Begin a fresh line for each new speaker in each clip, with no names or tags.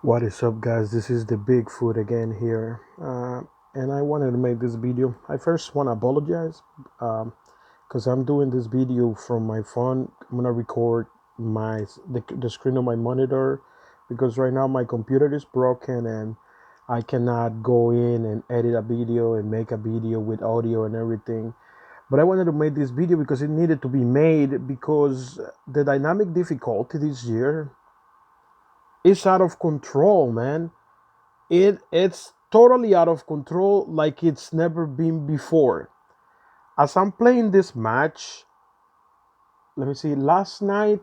What is up, guys? This is the Bigfoot again here, and I wanted to make this video. I first want to apologize because I'm doing this video from my phone. I'm gonna record the screen of my monitor because right now my computer is broken and I cannot go in and edit a video and make a video with audio and everything. But I wanted to make this video because it needed to be made because the dynamic difficulty this year is out of control, man. It's totally out of control like it's never been before. As I'm playing this match, let me see, last night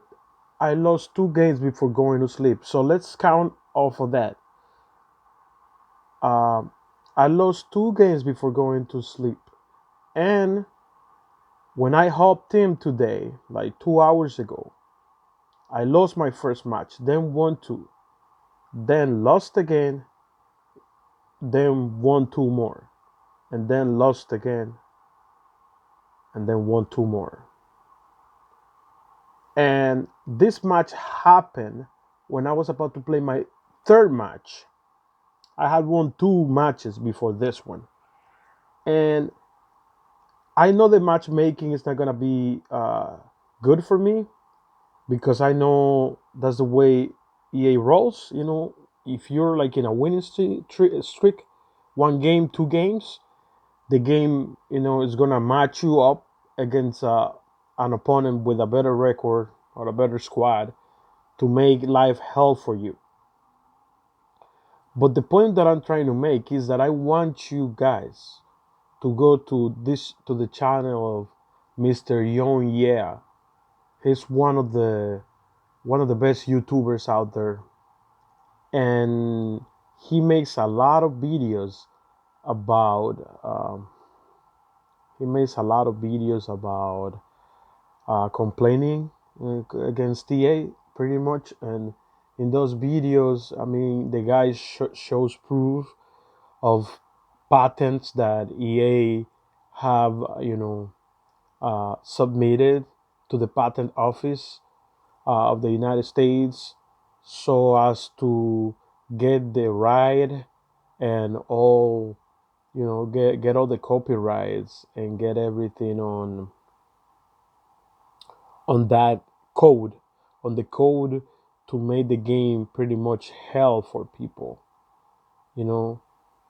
I lost two games before going to sleep. So let's count off of that. Um, I lost two games before going to sleep. And when I hopped in today, like 2 hours ago, I lost my first match, then won two, then lost again, then won two more, and then lost again, and then won two more. And this match happened when I was about to play my third match. I had won two matches before this one. And I know the matchmaking is not going to be good for me because I know that's the way EA rolls. You know, if you're like in a winning streak, one game, two games, the game, is going to match you up against an opponent with a better record or a better squad to make life hell for you. But the point that I'm trying to make is that I want you guys to go to the channel of Mr. Yongyea. He's one of the best YouTubers out there, and he makes a lot of videos about complaining against TA pretty much. And in those videos, I mean, the guy shows proof of patents that EA have, submitted to the patent office of the United States so as to get the right and all, get all the copyrights and get everything on that code, on the code to make the game pretty much hell for people, you know,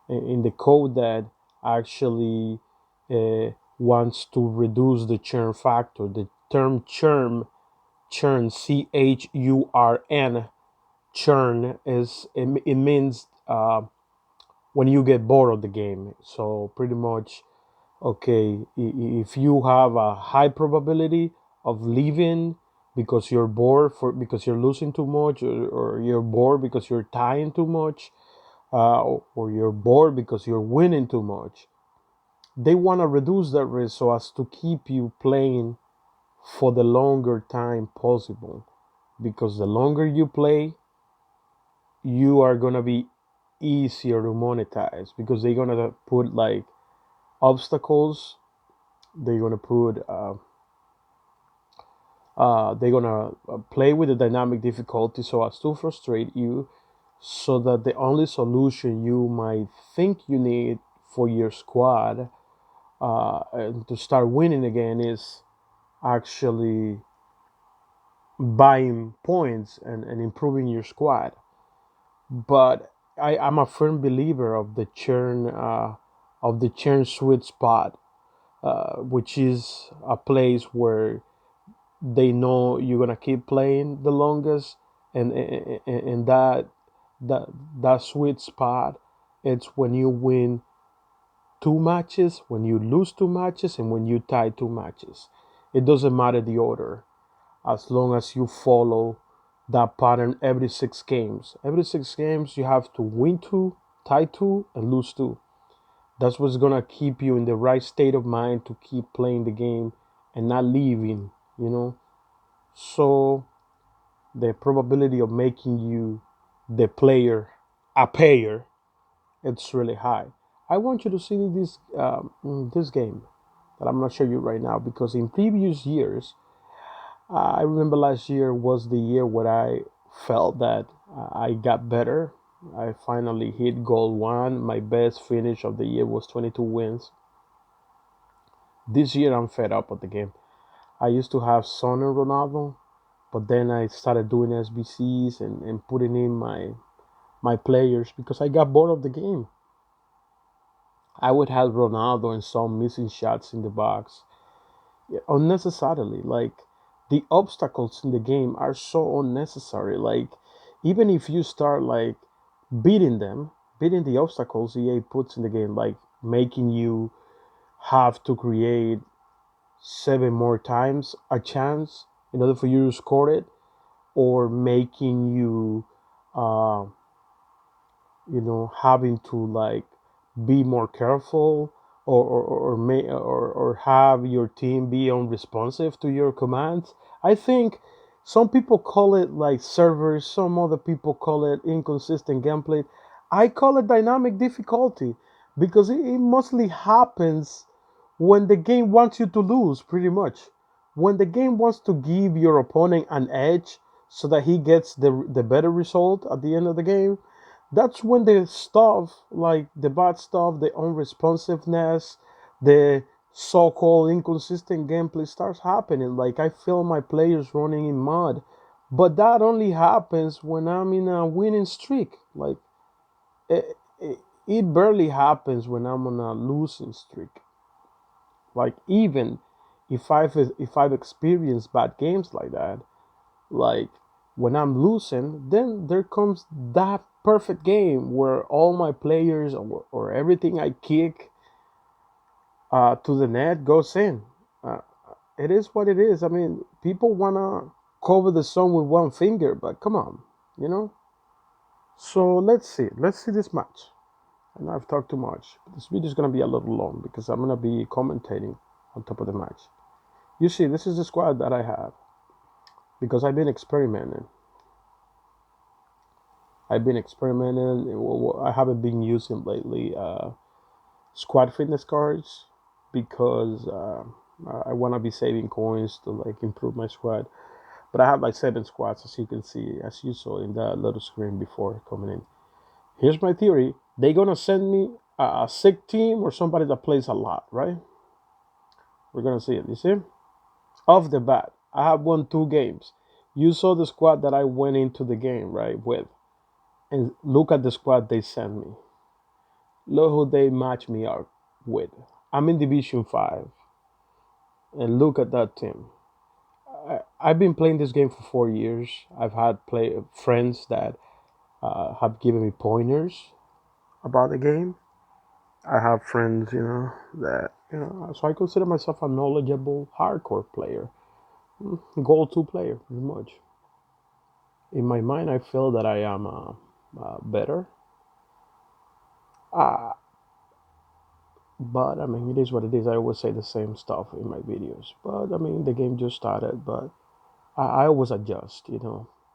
in the code that actually wants to reduce the churn factor. The term churn, churn, churn it means when you get bored of the game. So pretty much, okay, if you have a high probability of leaving because you're bored because you're losing too much, or you're bored because you're tying too much, or you're bored because you're winning too much, they want to reduce that risk so as to keep you playing for the longer time possible. Because the longer you play, you are gonna be easier to monetize because they're gonna put like obstacles. They're gonna put they're gonna play with the dynamic difficulty so as to frustrate you, so that the only solution you might think you need for your squad and to start winning again is actually buying points and improving your squad. But I'm a firm believer of the churn sweet spot, which is a place where they know you're gonna keep playing the longest, and that that sweet spot, it's when you win two matches, when you lose two matches, and when you tie two matches. It doesn't matter the order, as long as you follow that pattern every 6 games. Every 6 games, you have to win two, tie two, and lose two. That's what's gonna keep you in the right state of mind to keep playing the game and not leaving, you know. So the probability of making you the player a payer, it's really high. I want you to see this game that I'm not showing you right now, because in previous years, I remember last year was the year where I felt that I got better. I finally hit goal one. My best finish of the year was 22 wins. This year I'm fed up with the game. I used to have Son and Ronaldo, but then I started doing SBCs and putting in my players because I got bored of the game. I would have Ronaldo and Son missing shots in the box, yeah, unnecessarily. Like the obstacles in the game are so unnecessary. Like even if you start like beating them, beating the obstacles EA puts in the game, like making you have to create seven more times a chance in order for you to score it, or making you, uh, having to like be more careful, or have your team be unresponsive to your commands. I think some people call it like servers, some other people call it inconsistent gameplay. I call it dynamic difficulty because it mostly happens when the game wants you to lose, pretty much. When the game wants to give your opponent an edge so that he gets the better result at the end of the game, that's when the stuff, like the bad stuff, the unresponsiveness, the so-called inconsistent gameplay starts happening. Like I feel my players running in mud, but that only happens when I'm in a winning streak. Like it barely happens when I'm on a losing streak. Like even if I've experienced bad games like that, like when I'm losing, then there comes that perfect game where all my players, or everything I kick to the net goes in. Uh, it is what it is. I mean, people wanna cover the sun with one finger, but come on, you know. So let's see. Let's see this match. And I've talked too much. This video is gonna be a little long because I'm gonna be commentating on top of the match. You see, this is the squad that I have because I've been experimenting. I haven't been using lately squad fitness cards because I want to be saving coins to like improve my squad. But I have like 7 squads, as you can see, as you saw in that little screen before coming in. Here's my theory: they're gonna send me a sick team or somebody that plays a lot, right? We're gonna see it. You see, off the bat, I have won 2 games. You saw the squad that I went into the game right with, and look at the squad they sent me. Look who they match me up with. I'm in Division 5, and look at that team. I've been playing this game for 4 years. I've had play friends that have given me pointers about the game. I have friends, so I consider myself a knowledgeable hardcore player, goal 2 player, pretty much. In my mind, I feel that I am better. Uh, But I mean, it is what it is. I always say the same stuff in my videos. But I mean, the game just started. But I always adjust.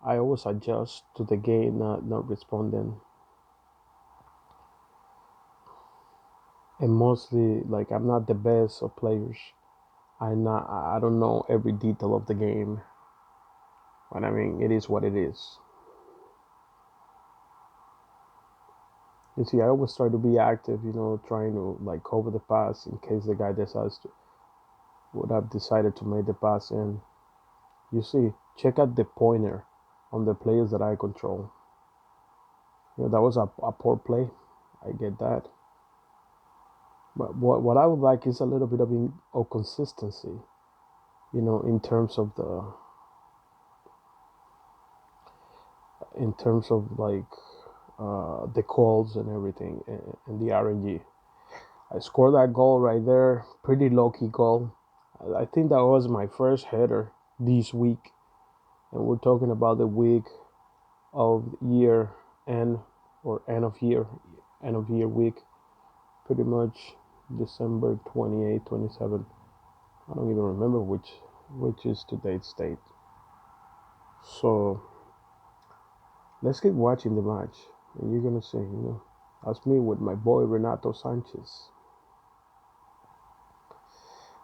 I always adjust to the game not responding. And mostly, like I'm not the best of players. I don't know every detail of the game. But I mean, it is what it is. You see, I always try to be active. Trying to like cover the pass in case the guy decides to would have decided to make the pass in. You see, check out the pointer on the players that I control. That was a poor play. I get that. But what I would like is a little bit of consistency, in terms of like the calls and everything, and the RNG. I scored that goal right there, pretty low key goal. I think that was my first header this week, and we're talking about the week of year end, or end of year week, pretty much December 28, 27. I don't even remember which is today's date. So let's keep watching the match, and you're gonna see. That's me with my boy Renato Sanchez.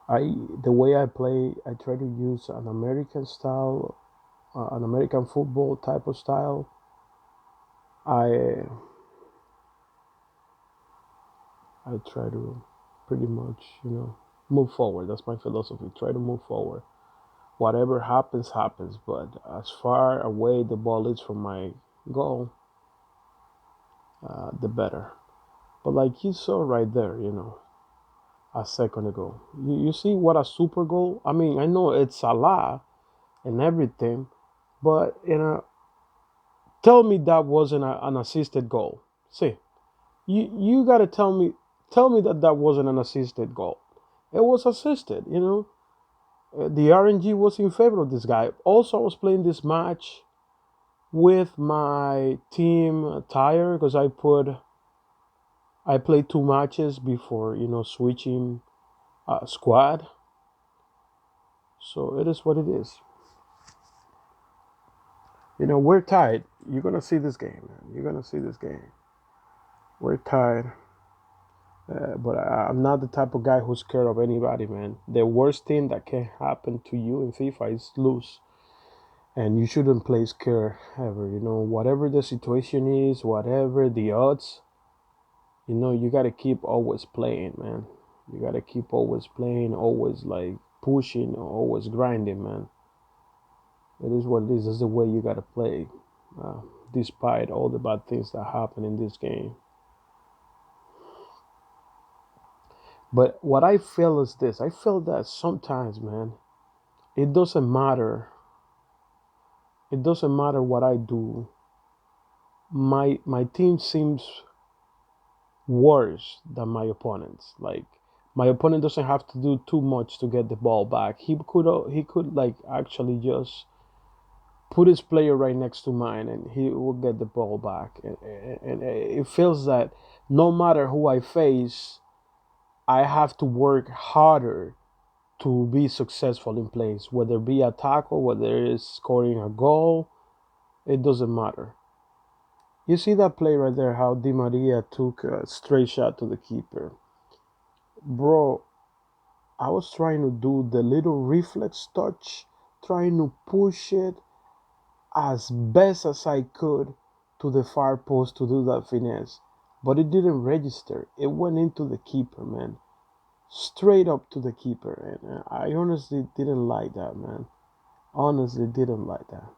The way I play, I try to use an American style, an American football type of style, I I try to pretty much, move forward. That's my philosophy. Try to move forward. Whatever happens, happens. But as far away the ball is from my goal, the better. But like you saw right there, a second ago, you see what a super goal. I mean, I know it's a lot and everything, but tell me that wasn't an assisted goal. See, you gotta tell me that that wasn't an assisted goal. It was assisted. The RNG was in favor of this guy. Also, I was playing this match with my team tire because I played two matches before switching squad. So it is what it is. We're tied. You're gonna see this game, man. You're gonna see this game. We're tied. But I'm not the type of guy who's scared of anybody, man. The worst thing that can happen to you in FIFA is lose. And you shouldn't play scared ever. Whatever the situation is, whatever the odds, you got to keep always playing, man. You got to keep always playing, always like pushing, always grinding, man. It is what it is. This is the way you got to play, uh, despite all the bad things that happen in this game. But what I feel is this: I feel that sometimes, man, it doesn't matter. It doesn't matter what I do. My team seems worse than my opponents. Like my opponent doesn't have to do too much to get the ball back. He could like actually just put his player right next to mine and he will get the ball back. And it feels that no matter who I face, I have to work harder to be successful in plays, whether it be a tackle, whether it's scoring a goal, it doesn't matter. You see that play right there, how Di Maria took a straight shot to the keeper. Bro, I was trying to do the little reflex touch, trying to push it as best as I could to the far post to do that finesse. But it didn't register. It went into the keeper, man. Straight up to the keeper. And I honestly didn't like that, man. Honestly didn't like that.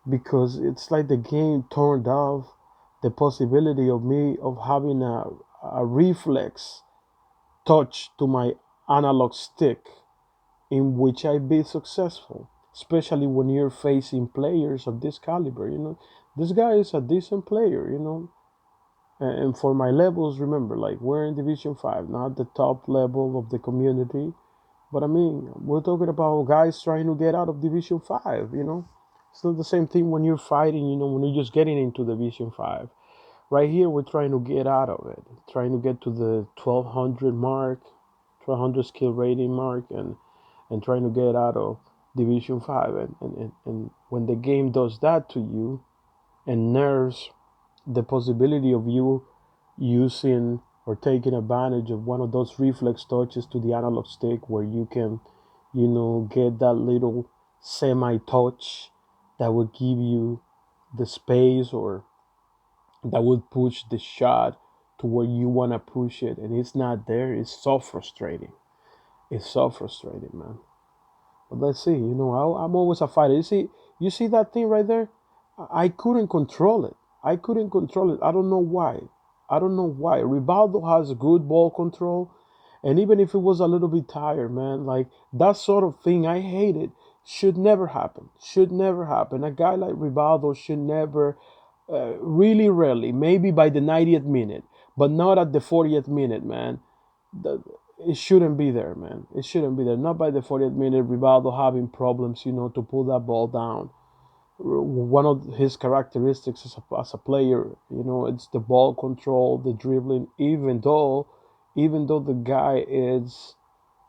Because it's like the game turned off the possibility of me of having a reflex touch to my analog stick in which I be successful, especially when you're facing players of this caliber. This guy is a decent player. And for my levels, remember, like we're in Division 5, not the top level of the community, but I mean, we're talking about guys trying to get out of Division 5. It's not the same thing when you're fighting, when you're just getting into Division 5. Right here, we're trying to get out of it, trying to get to the 1200 mark, 1200 skill rating mark, and trying to get out of Division 5. And when the game does that to you and nerves the possibility of you using or taking advantage of one of those reflex touches to the analog stick where you can, get that little semi touch that would give you the space or that would push the shot to where you want to push it and it's not there. It's so frustrating. It's so frustrating, man. But let's see. I'm always a fighter. You see that thing right there? I couldn't control it. I couldn't control it. I don't know why. I don't know why. Rivaldo has good ball control, and even if it was a little bit tired, man, like that sort of thing, I hate it. Should never happen. Should never happen. A guy like Rivaldo should never, really rarely, maybe by the 90th minute, but not at the 40th minute, man. The, it shouldn't be there, man. It shouldn't be there. Not by the 40th minute, Rivaldo having problems, to pull that ball down. One of his characteristics as a player, it's the ball control, the dribbling. Even though the guy is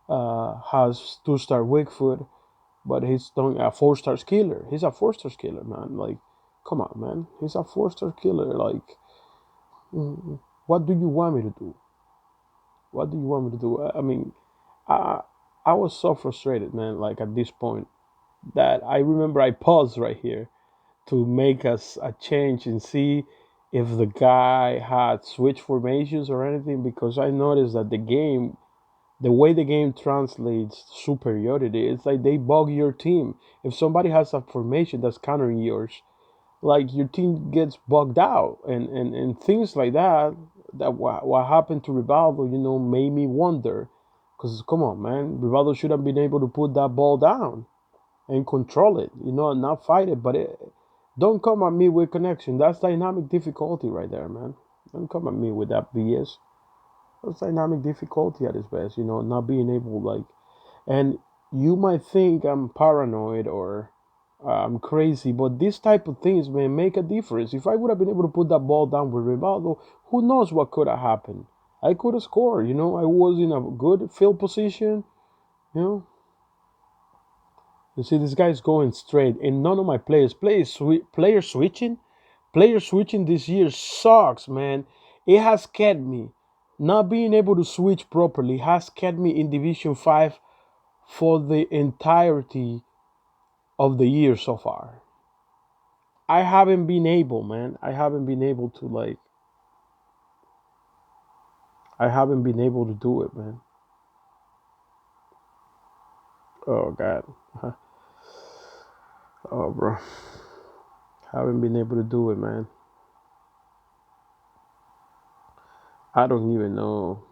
has 2-star weak foot, but he's doing a 4-star killer. He's a 4-star killer, man. Like, come on, man. He's a 4-star killer. Like, what do you want me to do? What do you want me to do? I mean, I I was so frustrated, man. Like at this point, that I remember I paused right here to make us a change and see. if the guy had switch formations or anything, because I noticed that the way the game translates superiority, it's like they bug your team. If somebody has a formation that's countering yours, like your team gets bugged out, and things like that. That what happened to Rivaldo, made me wonder. Because come on, man, Rivaldo should have been able to put that ball down and control it, and not fight it. But don't come at me with connection. That's dynamic difficulty right there, man. Don't come at me with that BS. That's dynamic difficulty at its best, not being able like. And you might think I'm paranoid or I'm crazy, but this type of things may make a difference. If I would have been able to put that ball down with Rivaldo, who knows what could have happened? I could have scored. I was in a good field position. You know, you see, this guy's going straight, and none of my player switching. Player switching this year sucks, man. It has kept me. Not being able to switch properly has kept me in Division 5 for the entirety of the year so far. I haven't been able, man. I haven't been able to do it, man. Oh God. Oh bro. Haven't been able to do it, man. I don't even know.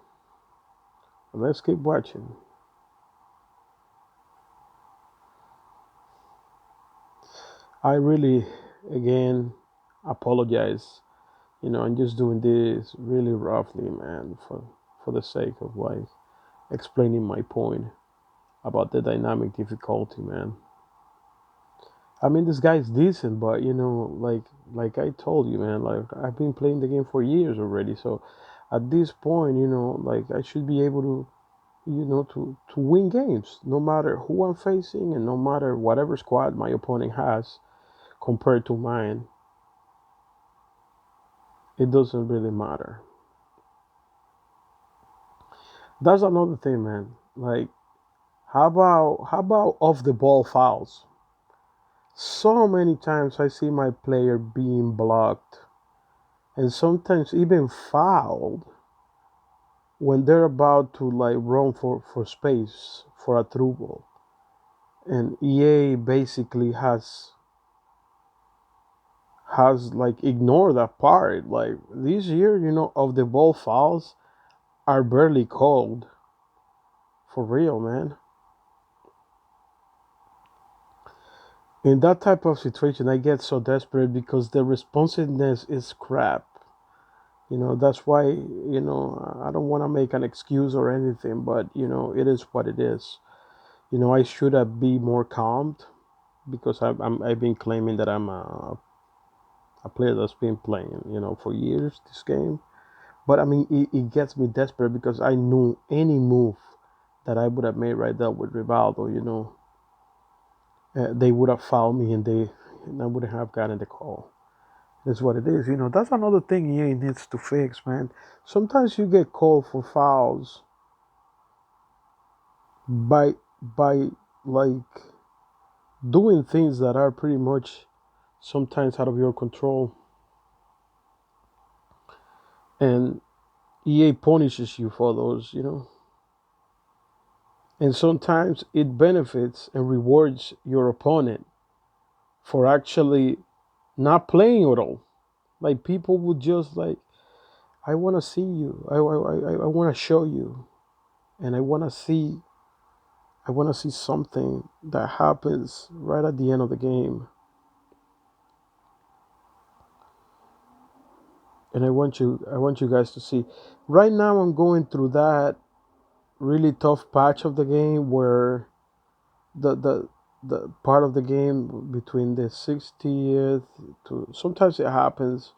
Let's keep watching. I really, again, apologize. I'm just doing this really roughly, man, for the sake of like explaining my point about the dynamic difficulty, man. I mean, this guy's decent, but like I told you, man, like I've been playing the game for years already. So at this point, like I should be able to, to win games, no matter who I'm facing and no matter whatever squad my opponent has compared to mine. It doesn't really matter. That's another thing, man. Like, how about off the ball fouls? So many times I see my player being blocked and sometimes even fouled when they're about to like run for space for a through ball. And EA basically has like ignored that part. Like this year, of the ball fouls are barely called for real, man. In that type of situation, I get so desperate because the responsiveness is crap. That's why, I don't want to make an excuse or anything, but, it is what it is. I should have be more calmed because I've been claiming that I'm a player that's been playing, for years this game. But I mean, it gets me desperate because I knew any move that I would have made right there with Rivaldo, they would have fouled me and I wouldn't have gotten the call. That's what it is. That's another thing EA needs to fix, man. Sometimes you get called for fouls by like doing things that are pretty much sometimes out of your control, and EA punishes you for those. And sometimes it benefits and rewards your opponent for actually not playing at all. Like people would just like, I want to see you. I want to show you, and I want to see something that happens right at the end of the game. And I want you guys to see. Right now I'm going through that really tough patch of the game where the the part of the game between the 60th to sometimes it happens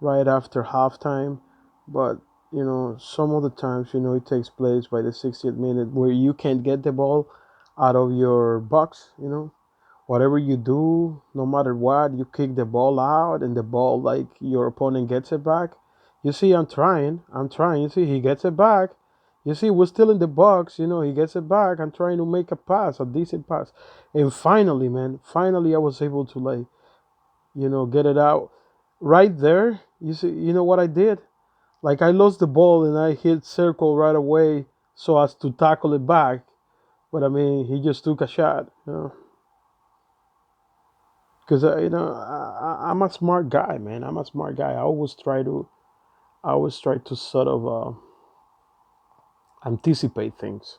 right after halftime, but some of the times it takes place by the 60th minute where you can't get the ball out of your box. Whatever you do, no matter what, you kick the ball out and the ball like your opponent gets it back. You see, I'm trying. You see, he gets it back. You see, we're still in the box. He gets it back. I'm trying to make a pass, a decent pass, and finally, man, finally, I was able to like, get it out right there. You see, you know what I did? Like I lost the ball and I hit circle right away so as to tackle it back. But I mean, he just took a shot, you know. Because I'm a smart guy, man. I'm a smart guy. I always try to sort of anticipate things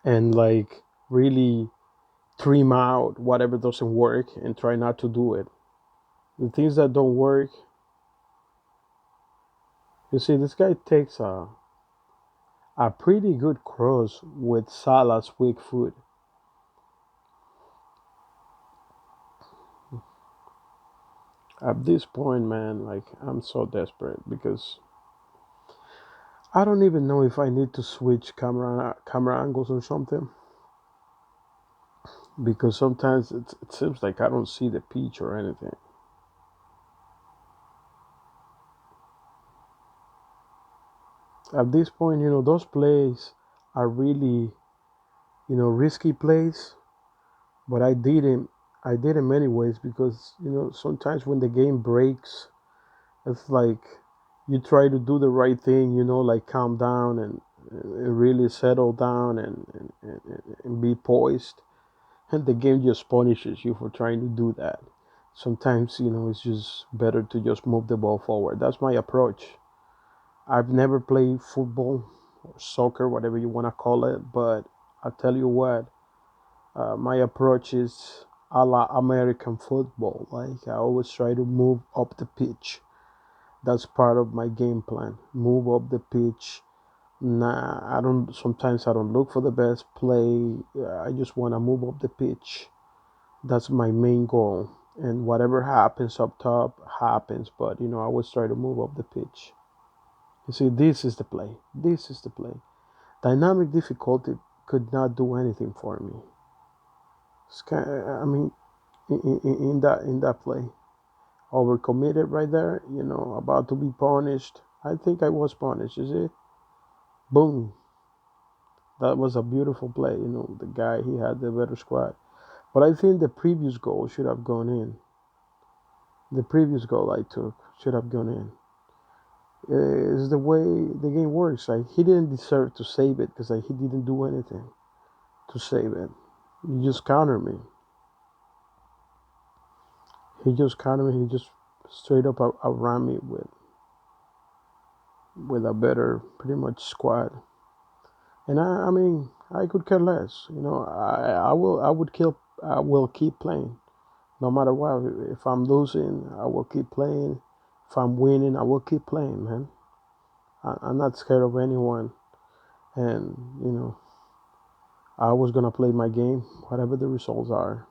and like really trim out whatever doesn't work and try not to do it. The things that don't work, you see, this guy takes a pretty good cross with Salah's weak foot. At this point, man, like I'm so desperate because I don't even know if I need to switch camera angles or something because sometimes it seems like I don't see the pitch or anything. At this point, those plays are really, risky plays, but I did them anyways because, sometimes when the game breaks, it's like you try to do the right thing, like calm down and really settle down and be poised. And the game just punishes you for trying to do that. Sometimes, it's just better to just move the ball forward. That's my approach. I've never played football or soccer, whatever you want to call it, but I'll tell you what, my approach is a la American football. Like I always try to move up the pitch. That's part of my game plan. Move up the pitch. Nah, I don't. Sometimes I don't look for the best play. I just want to move up the pitch. That's my main goal. And whatever happens up top happens. But I always try to move up the pitch. You see, this is the play. This is the play. Dynamic difficulty could not do anything for me. I mean, in that play, overcommitted right there. About to be punished. I think I was punished. You see, boom. That was a beautiful play. The guy he had the better squad. But I think the previous goal should have gone in. The previous goal I took should have gone in. Is the way the game works. Like he didn't deserve to save it because he didn't do anything to save it. He just countered me. He just countered me. He just straight up outran me with a better pretty much squad. And I mean I could care less. I will keep playing no matter what. If I'm losing, I will keep playing. If I'm winning, I will keep playing, man. I'm not scared of anyone, and I was gonna play my game, whatever the results are.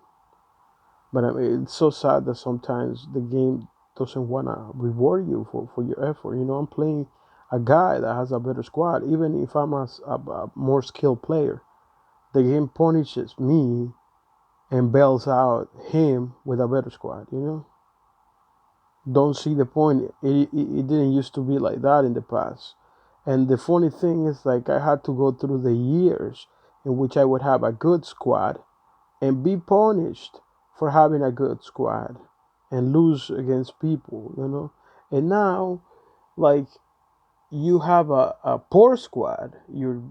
But I mean, it's so sad that sometimes the game doesn't wanna reward you for your effort. I'm playing a guy that has a better squad, even if I'm a more skilled player. The game punishes me and bails out him with a better squad. Don't see the point. It didn't used to be like that in the past. And the funny thing is, like, I had to go through the years in which I would have a good squad and be punished for having a good squad and lose against people. And now, like, you have a poor squad, you're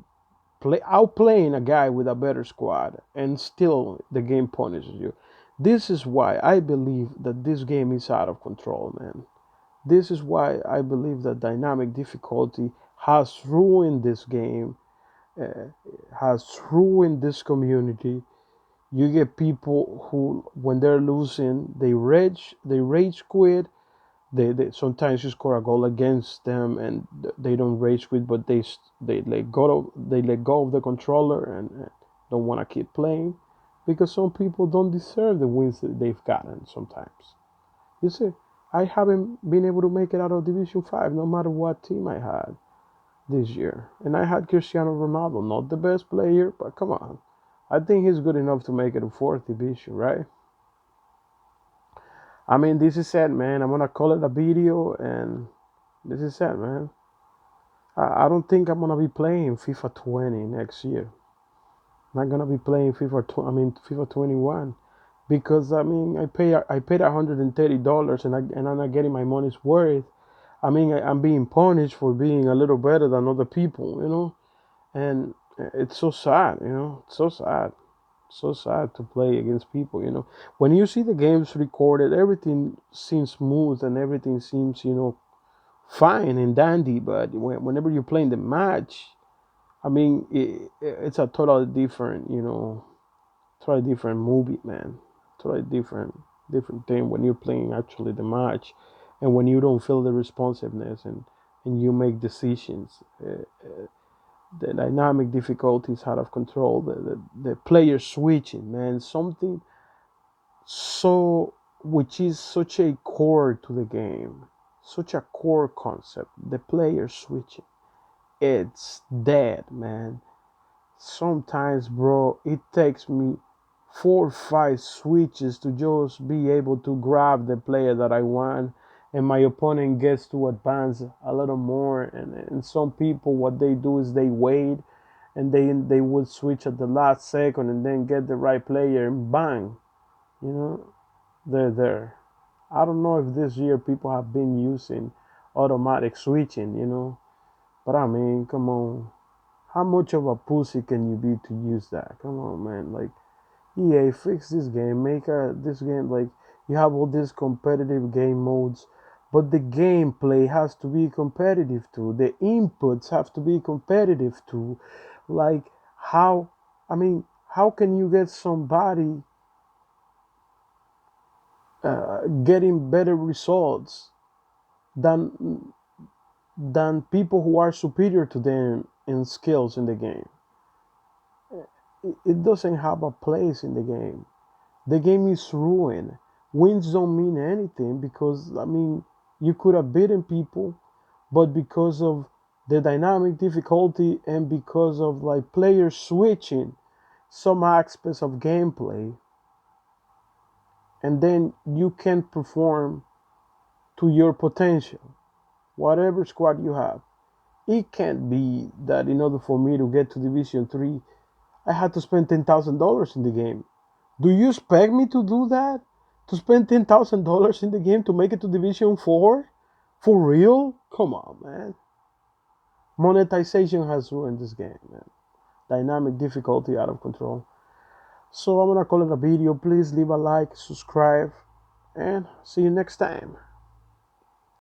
outplaying a guy with a better squad, and still the game punishes you. This is why I believe that this game is out of control, man. This is why I believe that dynamic difficulty has ruined this game, uh, has ruined this community. You get people who, when they're losing, they rage quit. They sometimes you score a goal against them and they don't rage quit, but they let go of the controller and don't want to keep playing because some people don't deserve the wins that they've gotten sometimes. You see, I haven't been able to make it out of Division 5 no matter what team I had this year. And I had Cristiano Ronaldo, not the best player, but come on. I think he's good enough to make it to fourth division, right? I mean, this is it, man. I'm gonna call it a video, and this is it, man. I don't think I'm gonna be playing FIFA 20 next year. I'm not gonna be playing FIFA 21, because I mean, I paid $130, and I'm not getting my money's worth. I mean, I'm being punished for being a little better than other people, and it's so sad, it's so sad, so sad to play against people, when you see the games recorded, everything seems smooth and everything seems, fine and dandy, but whenever you're playing the match, I mean, it's a totally different, totally different movie, man. Totally different thing when you're playing actually the match, and when you don't feel the responsiveness and you make decisions. The dynamic difficulties out of control. The player switching, man, something so which is such a core to the game, such a core concept. The player switching, it's dead, man. Sometimes, bro, it takes me 4 or 5 switches to just be able to grab the player that I want, and my opponent gets to advance a little more. And some people, what they do is they wait, and they would switch at the last second and then get the right player, and bang, you know, they're there. I don't know if this year people have been using automatic switching, but I mean, come on. How much of a pussy can you be to use that? Come on, man. Like, EA, fix this game. Make this game like you have all these competitive game modes, but the gameplay has to be competitive too. The inputs have to be competitive too. Like, how? I mean, how can you get somebody getting better results than people who are superior to them in skills in the game? It doesn't have a place in the game. The game is ruined. Wins don't mean anything because, I mean, you could have beaten people, but because of the dynamic difficulty and because of like players switching some aspects of gameplay, and then you can't perform to your potential, whatever squad you have. It can't be that in order for me to get to Division 3, I had to spend $10,000 in the game. Do you expect me to do that? To spend $10,000 in the game to make it to Division 4? For real? Come on, man. Monetization has ruined this game, man. Dynamic difficulty out of control. So I'm gonna call it a video. Please leave a like, subscribe, and see you next time.